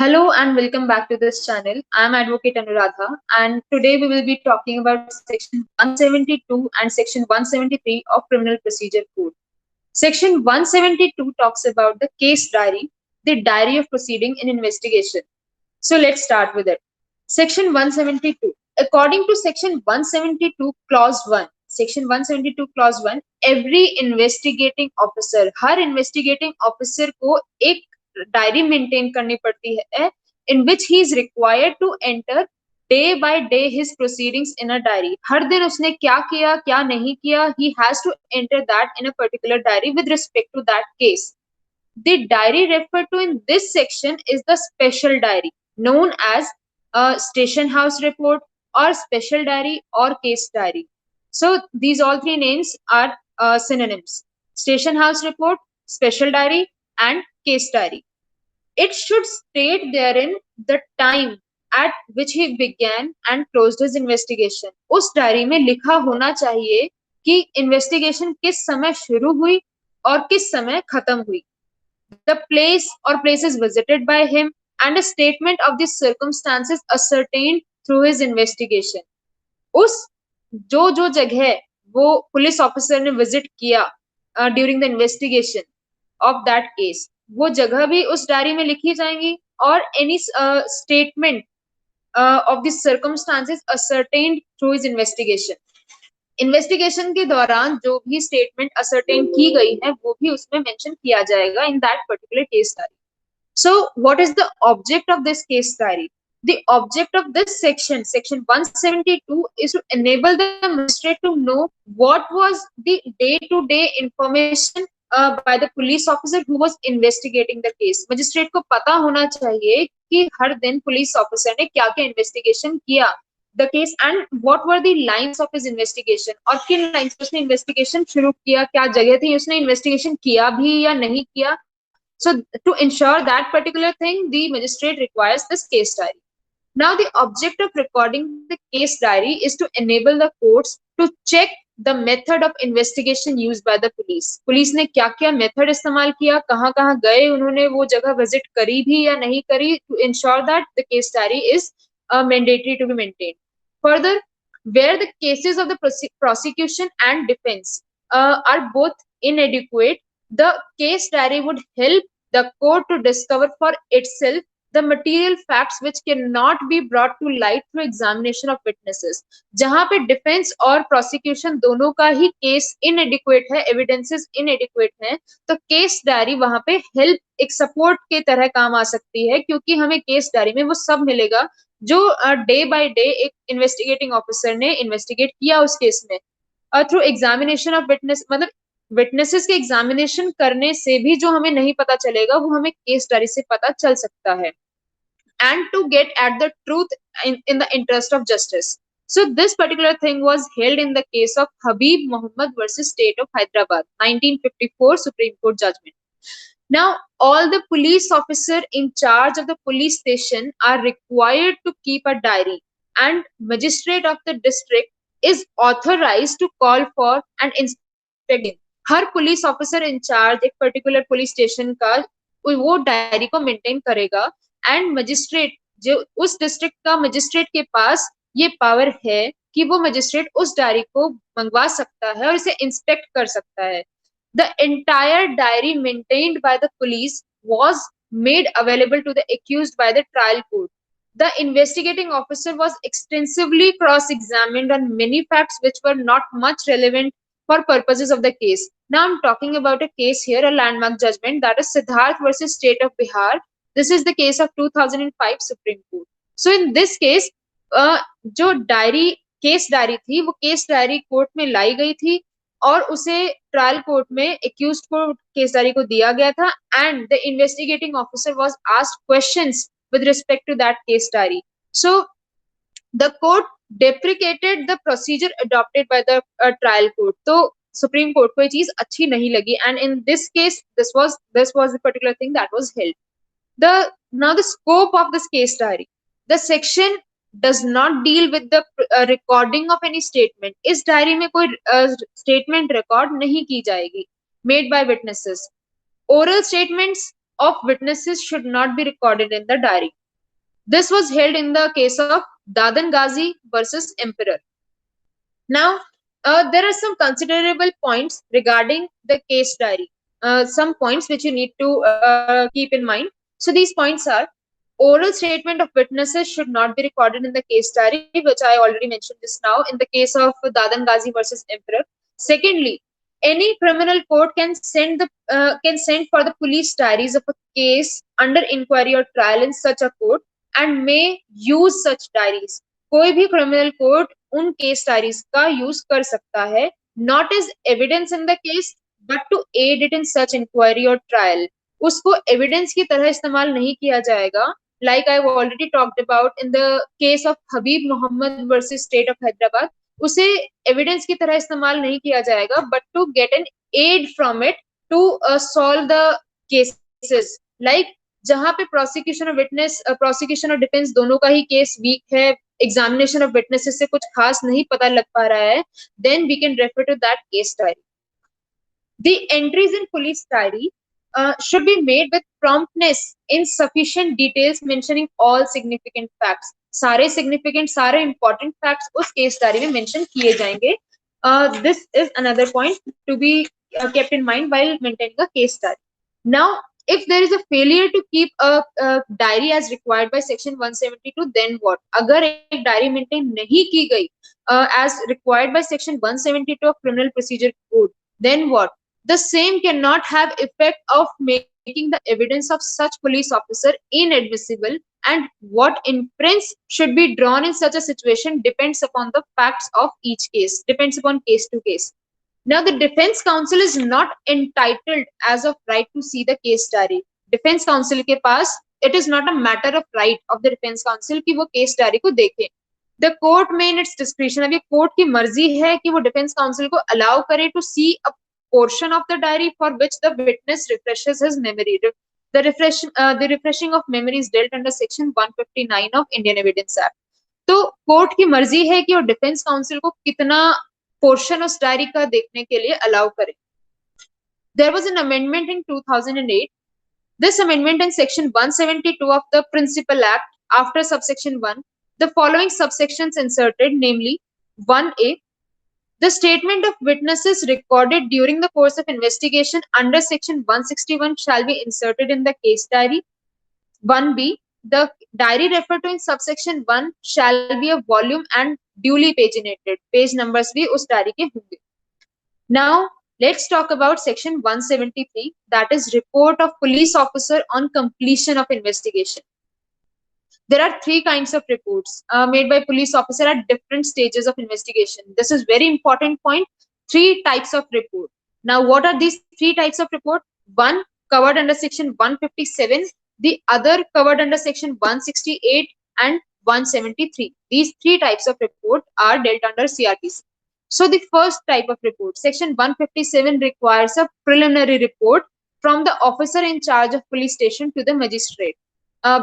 Hello and welcome back to this channel. I'm Advocate Anuradha, and today we will be talking about Section 172 and Section 173 of Criminal Procedure Code. Section 172 talks about the case diary, the diary of proceeding in investigation. So let's start with it. Section 172. According to Section 172 Clause 1, Section 172 Clause 1, every investigating officer, her investigating officer को एक diary maintain करनी पड़ती है in which he is required to enter day by day his proceedings in a diary. हर दिन उसने क्या किया क्या नहीं किया, he has to enter that in a particular diary with respect to that case. The diary referred to in this section is the special diary, known as a station house report or special diary or case diary. So these all three names are synonyms: station house report, special diary, and case diary. It should state therein the time at which he began and closed his investigation. उस diary में लिखा होना चाहिए कि investigation किस समय शुरू हुई और किस समय खत्म हुई. The place or places visited by him, and a statement of the circumstances ascertained through his investigation. उस जो जगह वो पुलिस ऑफिसर ने विजिट किया during the investigation of that case, वो जगह भी उस डायरी में लिखी जाएंगी, और any statement of the circumstances ascertained through his investigation. Investigation के दौरान जो भी स्टेटमेंट असर्टेन की गई है वो भी उसमें मेंशन किया जाएगा in that particular case diary. So what is the object of this case diary? The object of this section, section 172, is to enable the magistrate to know what was the day-to-day information by the police officer who was investigating the case. Magistrate को पता होना चाहिए कि हर दिन police officer ने क्या क्या investigation किया the case and what were the lines of his investigation, और किन lines पे उसने investigation शुरू किया, क्या जगह थी उसने investigation किया भी या नहीं किया. So to ensure that particular thing, the magistrate requires this case diary. Now the object of recording the case diary is to enable the courts to check the method of investigation used by the police. Police ने क्या क्या method इस्तेमाल किया, कहाँ कहाँ गए उन्होंने, वो जगह विजिट करी भी या नहीं करी, to ensure that the case diary is mandatory to be maintained. Further, where the cases of the prosecution and defense are both inadequate, the case diary would help the court to discover for itself the material facts which cannot be brought to light through examination of witnesses. जहां पे defence और prosecution दोनों का ही case इनएडिक्वेट है, evidences इनएडिक्वेट हैं, तो case diary वहां पे हेल्प, एक सपोर्ट के तरह काम आ सकती है, क्योंकि हमें केस डायरी में वो सब मिलेगा जो डे बाय डे एक इन्वेस्टिगेटिंग ऑफिसर ने इन्वेस्टिगेट किया उस केस में. थ्रू एग्जामिनेशन ऑफ विटनेस, मतलब विटनेसेस के एग्जामिनेशन करने से भी जो हमें नहीं पता चलेगा वो हमें केस डायरी से पता चल सकता है. And to get at the truth in the interest of justice. So this particular thing was held in the case of Habib Muhammad versus State of Hyderabad, 1954 Supreme Court judgment. Now, all the police officer in charge of the police station are required to keep a diary, and magistrate of the district is authorized to call for and inspect it. हर police officer in charge एक particular police station का वो diary को maintain करेगा, and magistrate जो उस district का magistrate के पास ये पावर है कि वो मजिस्ट्रेट उस डायरी को मंगवा सकता है और इसे इंस्पेक्ट कर सकता है. The entire diary maintained by the police was made available to the accused by the trial court. The investigating officer was extensively cross-examined on many facts which were not much relevant for purposes of the case. Now I'm talking about a case here, a landmark judgment, that is Siddharth versus State of Bihar. This is the case of 2005 Supreme Court. So in this case, जो diary case diary थी वो case diary court में लाई गई थी और उसे trial court में accused को केस डायरी को दिया गया था, and the investigating officer was asked questions with respect to that case diary. So the court deprecated the procedure adopted by the trial court. तो सुप्रीम कोर्ट को ये चीज अच्छी नहीं लगी, and in this case this was the particular thing that was held. Now the scope of this case diary, the section does not deal with the recording of any statement. इस diary में कोई statement record नहीं की जाएगी made by witnesses. Oral statements of witnesses should not be recorded in the diary. This was held in the case of Dadan Ghazi versus Emperor. Now, there are some considerable points regarding the case diary. Some points which you need to keep in mind. So these points are: oral statement of witnesses should not be recorded in the case diary, which I already mentioned just now in the case of Dadan Ghazi versus Emperor. Secondly, any criminal court can send for the police diaries of a case under inquiry or trial in such a court and may use such diaries. कोई भी criminal court उन case diaries का use कर सकता है, not as evidence in the case but to aid it in such inquiry और trial. उसको evidence की तरह इस्तेमाल नहीं किया जाएगा, like I've already talked about in the case of Habib Mohammed versus State of Hyderabad. उसे एविडेंस की तरह इस्तेमाल नहीं किया जाएगा, but to get an aid from it to solve the cases. Like जहां पे प्रोसिक्यूशन और डिफेंस दोनों का ही केस वीक है, एग्जामिनेशन ऑफ विटनेसेस से कुछ खास नहीं पता लग पा रहा है, then we can refer to that case diary. The entries in police diary should be made with promptness in sufficient details mentioning all significant facts. सारे significant, सारे important facts उस case diary में mention किए जाएंगे. This is another point to be kept in mind while maintaining a case diary. Now, if there is a failure to keep a diary as required by section 172, then what? अगर एक diary maintain नहीं की गई as required by section 172 of Criminal Procedure Code, then what? The same cannot have effect of making the evidence of such police officer inadmissible, and what inference should be drawn in such a situation depends upon the facts of each case, depends upon case to case. Now, the defense counsel is not entitled as of right to see the case diary. Defense counsel के पास, it is not a matter of right of the defense counsel कि वो case diary को देखे. The court may in its discretion, अब ये court की मर्जी है कि वो defense counsel को allow करे to see a portion of the diary for which the witness refreshes his memory. The refreshing of memory is dealt under section 159 of Indian Evidence Act. तो कोर्ट की मर्जी है कि वो डिफेंस काउंसिल को कितना पोर्शन उस डायरी का देखने के लिए अलाउ करे. There was an amendment in 2008. This amendment in section 172 of the Principal Act, after subsection 1, the following subsections inserted, namely 1A, the statement of witnesses recorded during the course of investigation under section 161 shall be inserted in the case diary. 1B, the diary referred to in subsection 1 shall be a volume and duly paginated. Page numbers भी उस diary के होंगे. Now, let's talk about section 173, that is report of police officer on completion of investigation. There are three kinds of reports made by police officer at different stages of investigation. This is very important point. Three types of report. Now, what are these three types of report? One covered under section 157, the other covered under section 168 and 173. These three types of report are dealt under CRPC. So the first type of report, section 157 requires a preliminary report from the officer in charge of police station to the magistrate.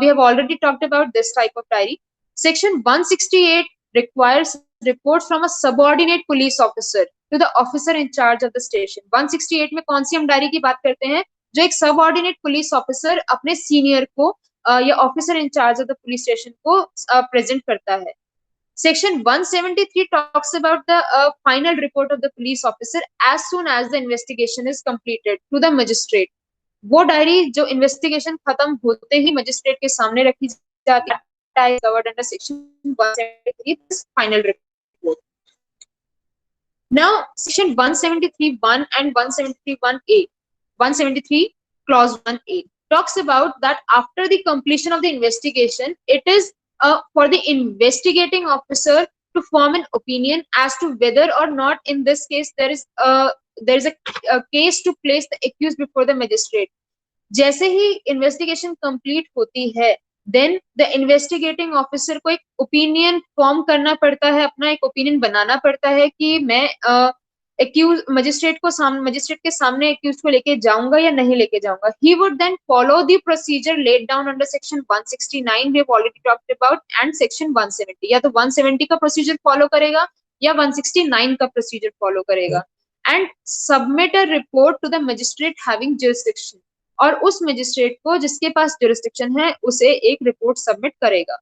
We have already talked about this type of diary. Section 168 requires reports from a subordinate police officer to the officer in charge of the station. 168 में कौन सी हम diary की बात करते हैं? जो एक subordinate police officer अपने सीनियर को या officer in charge of the police station को प्रेजेंट करता है. Section 173 talks about the final report of the police officer as soon as the investigation is completed to the magistrate. वो diary जो investigation खत्म होते ही magistrate के सामने रखी जाती है, covered under section 173, this final report. Now, section 173(1) and 173(1)(a), 173 clause 1A talks about that after the completion of the investigation, it is for the investigating officer to form an opinion as to whether or not in this case there is a case to place the accused before the magistrate. जैसे ही investigation complete होती है, then the investigating officer को एक opinion form करना पड़ता है, अपना एक ओपिनियन बनाना पड़ता है कि मैं मजिस्ट्रेट के सामने एक्यूज को लेके जाऊंगा या नहीं लेके जाऊंगा. He would then follow the procedure laid down under section 169 we have already talked about and section 170. या तो 170 का प्रोसीजर फॉलो करेगा या 169 का प्रोसीजर फॉलो करेगा and submit a report to the magistrate having jurisdiction. और उस मजिस्ट्रेट को जिसके पास जुरिस्डिक्शन है उसे एक रिपोर्ट सबमिट करेगा.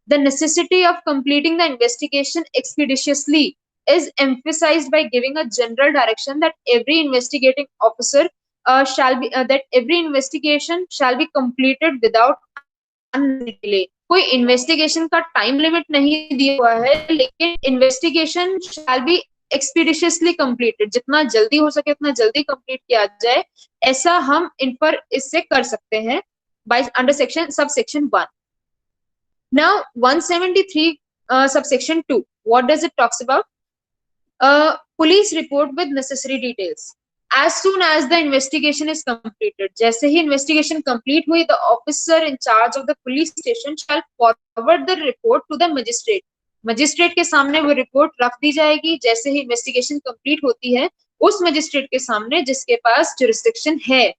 The necessity of completing the investigation expeditiously is emphasized by giving a general direction that every investigating officer that every investigation shall be completed without unnecessary delay. कोई investigation का time limit नहीं दिया हुआ है, लेकिन investigation shall be एक्सपीडिशियसली completed. जितना जल्दी हो सके उतना जल्दी कंप्लीट किया जाए, ऐसा हम इन्फर इससे कर सकते हैं by under section sub section 1. Now 173 subsection 2, what does it talks about? Police report with necessary details. As soon as the investigation is completed, जैसे ही investigation complete हुई, the officer in charge of the police station shall forward the report to the magistrate. Magistrate के सामने वो report रख दी जाएगी. जैसे ही investigation complete होती है, उस magistrate के सामने जिसके पास jurisdiction है,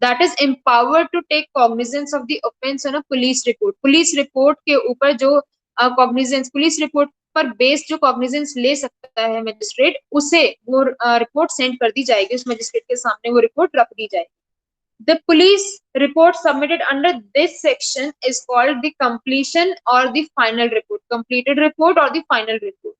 that is empowered to take cognizance of the offence on a police report. Police report के ऊपर जो cognizance, police report पर बेस्ड जो कॉग्निजेंस ले सकता है मजिस्ट्रेट, उसे वो रिपोर्ट सेंड कर दी जाएगी. उस मजिस्ट्रेट के सामने वो रिपोर्ट रख दी जाएगी. The police report submitted under this section is called the completion or the final report, completed report or the final report.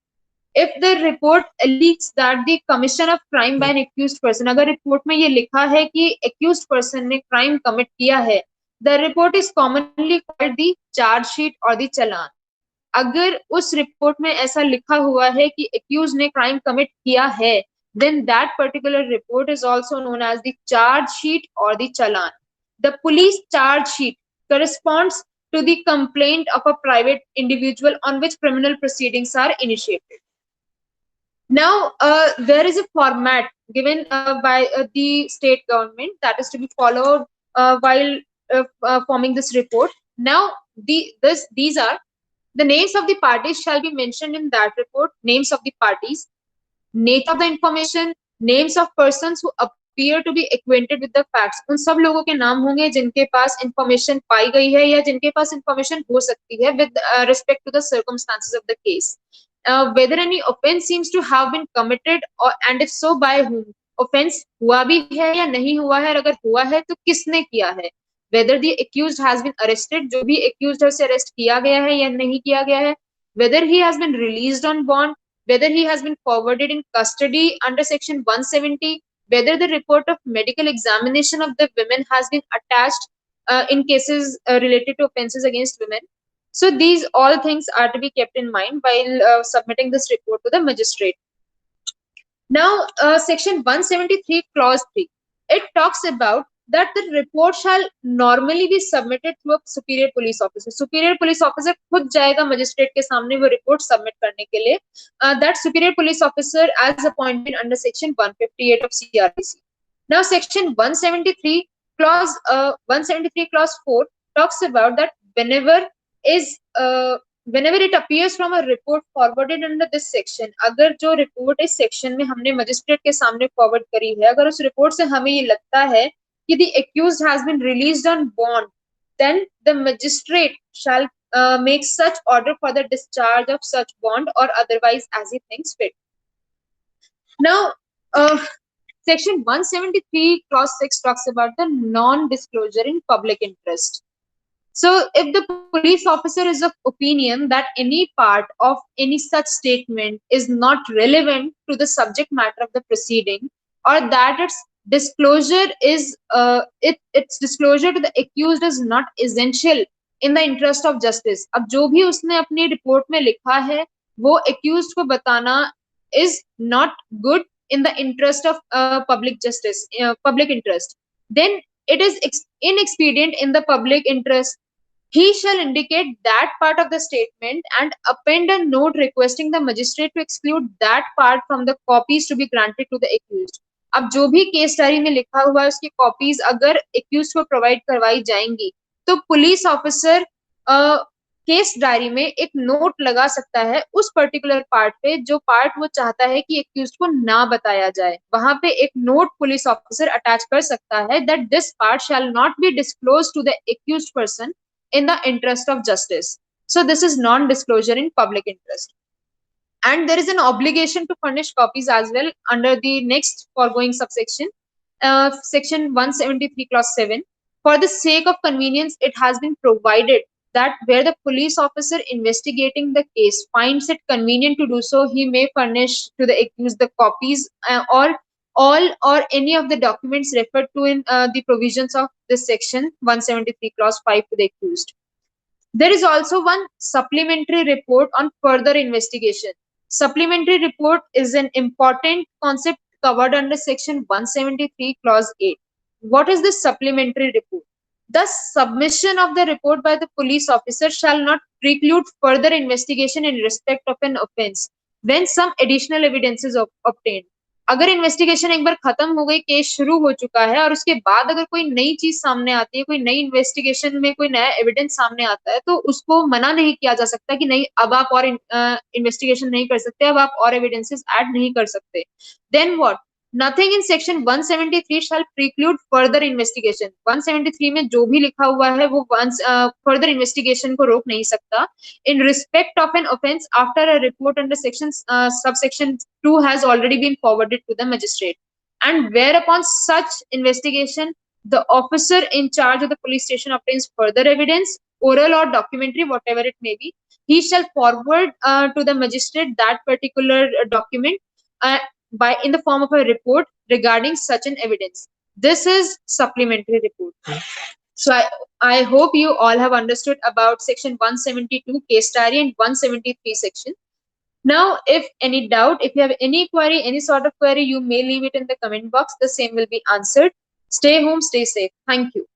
If the report alleges that the commission of crime by an accused person, अगर report में ये लिखा है कि accused person ने crime commit किया है, the report is commonly called the charge sheet or the चालान. अगर उस रिपोर्ट में ऐसा लिखा हुआ है कि accused ने crime commit किया है, then that particular report is also known as the charge sheet or the challan. The police charge sheet corresponds to the complaint of a private individual on which criminal proceedings are initiated. Now, there is a format given by the state government that is to be followed while forming this report. Now, these are the names of the parties shall be mentioned in that report. Names of the parties, nature of the information, names of persons who appear to be acquainted with the facts. उन सब लोगों के नाम होंगे जिनके पास information पाई गई है या जिनके पास information हो सकती है with respect to the circumstances of the case. Whether any offense seems to have been committed or and if so by whom. Offense हुआ भी है या नहीं हुआ है, और अगर हुआ है तो किसने किया है. Whether the accused has been arrested, जो भी accused है उसे arrest किया गया है या नहीं किया गया है. Whether he has been released on bond, whether he has been forwarded in custody under section 170, whether the report of medical examination of the women has been attached in cases related to offenses against women. So these all things are to be kept in mind while submitting this report to the magistrate. Now, section 173 clause 3, it talks about that the report shall normally be submitted through a superior police officer. Superior police officer खुद जाएगा magistrate के सामने वो report submit करने के लिए. That superior police officer as appointed under section 158 of CRPC. Now, section 173 clause 4 talks about that whenever it appears from a report forwarded under this section, अगर जो report इस section में हमने magistrate के सामने forward करी है, अगर उस report से हमें ये लगता है कि the accused has been released on bond, then the magistrate shall make such order for the discharge of such bond or otherwise as he thinks fit. Now, section 173 clause 6 talks about the non-disclosure in public interest. So, if the police officer is of opinion that any part of any such statement is not relevant to the subject matter of the proceeding, or that its disclosure is its disclosure to the accused is not essential in the interest of justice. अब जो भी उसने अपनी report में लिखा है वो accused को बताना is not good in the interest of public justice, public interest, then it is inexpedient in the public interest. He shall indicate that part of the statement and append a note requesting the magistrate to exclude that part from the copies to be granted to the accused. अब जो भी case diary में लिखा हुआ है उसकी copies अगर accused को प्रोवाइड करवाई जाएंगी तो पुलिस ऑफिसर केस डायरी में एक नोट लगा सकता है उस पर्टिकुलर पार्ट पे जो पार्ट वो चाहता है कि एक्यूज को ना बताया जाए. वहां पे एक नोट पुलिस ऑफिसर अटैच कर सकता है that this part shall not be disclose to the accused person in the interest of justice. So this is non-disclosure in public interest. And there is an obligation to furnish copies as well under the next foregoing subsection, section 173 clause 7. For the sake of convenience, it has been provided that where the police officer investigating the case finds it convenient to do so, he may furnish to the accused the copies or all or any of the documents referred to in the provisions of this section 173 clause 5 to the accused. There is also one supplementary report on further investigation. Supplementary report is an important concept covered under section 173 clause 8. What is the supplementary report? The submission of the report by the police officer shall not preclude further investigation in respect of an offense when some additional evidence is obtained. अगर investigation एक बार खत्म हो गई, case शुरू हो चुका है और उसके बाद अगर कोई नई चीज सामने आती है, कोई नई इन्वेस्टिगेशन में कोई नया एविडेंस सामने आता है, तो उसको मना नहीं किया जा सकता कि नहीं अब आप और इन्वेस्टिगेशन नहीं कर सकते, अब आप और एविडेंसेस ऐड नहीं कर सकते. Then what? Nothing in section 173 shall preclude further investigation. 173 में जो भी लिखा हुआ है वो further investigation को रोक नहीं सकता. In respect of an offence after a report under section subsection 2 has already been forwarded to the magistrate, and whereupon such investigation the officer in charge of the police station obtains further evidence, oral or documentary, whatever it may be, he shall forward to the magistrate that particular document by in the form of a report regarding such an evidence. This is supplementary report. So I hope you all have understood about section 172 case diary and 173 section. Now, if any doubt, if you have any query, any sort of query, you may leave it in the comment box. The same will be answered. Stay home, stay safe. Thank you.